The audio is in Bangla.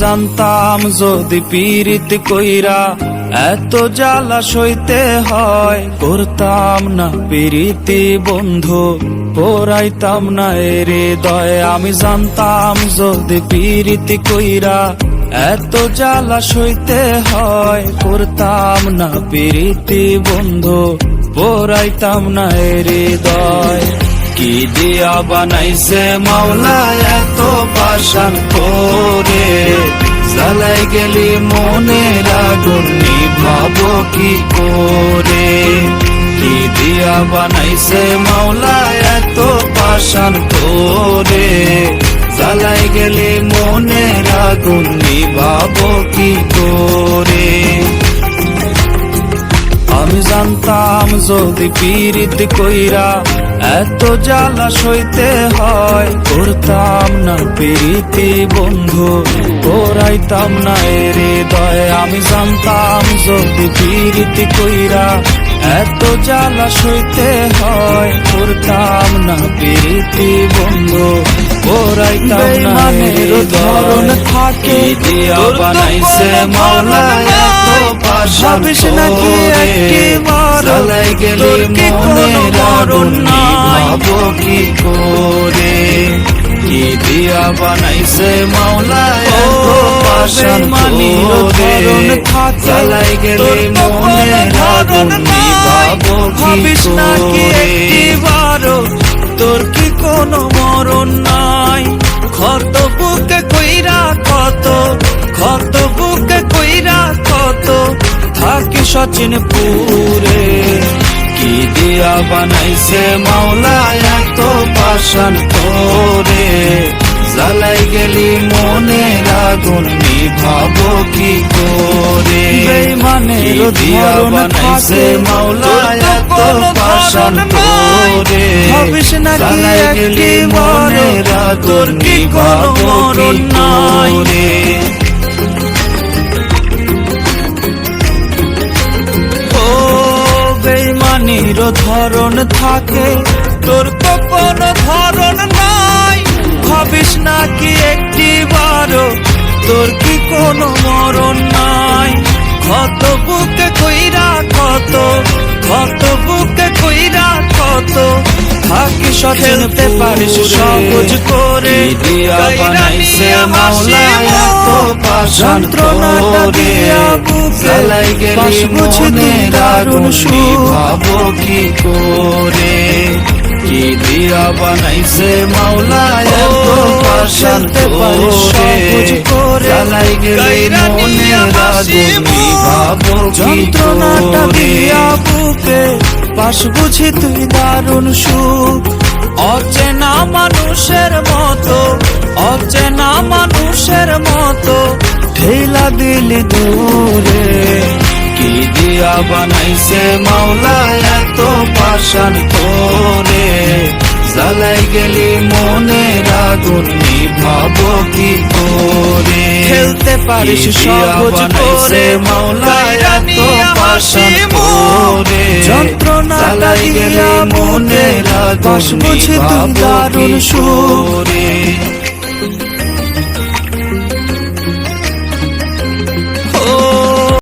জানতাম যদি পীড়িত কইরা এত জ্বালা সইতে হয়, করতাম না পীড়িতি বন্ধু, পোড়াইতাম না এর হৃদয়। আমি জানতাম যদি পীড়িতি কইরা এত জ্বালা সইতে হয়, করতাম না পীড়িতি বন্ধু, পোড়াইতাম না এর হৃদয়। কি দিয়া বানাইছে মাওলা এত পাষাণ করে, জ্বালাই গেলি মনের আগুন নিভাবো কি করে। কি দিয়া বানাইছে মাওলা এত পাষাণ করে, জ্বালাই গেলি মনের আগুন নিভাবো কি করে। আমি জানতাম যদি পীড়িত কইরা এত জ্বালা সইতে হয়, করতাম না পীড়িতি বন্ধু, পোড়াইতাম না এর হৃদয়। আমি জানতাম যদি পীড়িতি কইরা এত জ্বালা সইতে হয়, করতাম না পীড়িতি বন্ধু, পোড়াইতাম না এর ধরন থাকে। দিয়া বানাইছে মাওলা এত পাষাণ করে, জ্বালাই গেলি মনের আগুন নিভাবো কি করে। কি দিয়া বানাইছে মাওলা এত পাষাণ করে, জ্বালাই গেলি মনের আগুন নিভাবো কি করে। তোর কি কোনো মরণ নাই, ক্ষত বুকে কইরা কত, ক্ষত বুকে কইরা কত থাকি সচিন পুরে। কি দিয়া বানাইছে মাওলা এত পাষাণ করে, জ্বালাই গেলি মনের আগুন নিভাবো কি করে। বেঈমানের দিয়া বানাইছে মাওলা এত পাষাণ করে, জ্বালাই গেলি মনের আগুন নিভাবো কি করে। বেঈমানির ধরন থাকে, তোর তো কোনো ধরন নাই। ভাবিস নাকি একটিবারও তোর কি কোনো মরণ নাই। ক্ষত বুকে কইরা কত, ক্ষত বুকে কইরা কত থাকি খেলতে পারিস সবুজ করে। দিয়া বানাইছে মাওলা এত পাষাণ করে, জ্বালাই গেলি মনের আগুন নিভাবো কি করে। কি দিয়া বানাইছে মাওলা এত পাষাণ করে, জ্বালাই গেলি মনের আগুন নিভাবো কি করে। বুকে পাশ বুঝি তুই দারুণ সুখ, অচেনা মানুষের মতো, অচেনা মানুষের মতো ঠেলা দিলি দূরে। কি দিয়া বানাইছে মাওলা এত পাষাণ করে, জ্বালাই গেলি মনের আগুন নিভাবো কি করে। খেলতে পারিস সবুজ করে মাওলা এত পাষাণ করে, যন্ত্রণা গেলি মনের আগুন বুঝি তুই নিভাবো দারুণ কি সুখ। করে।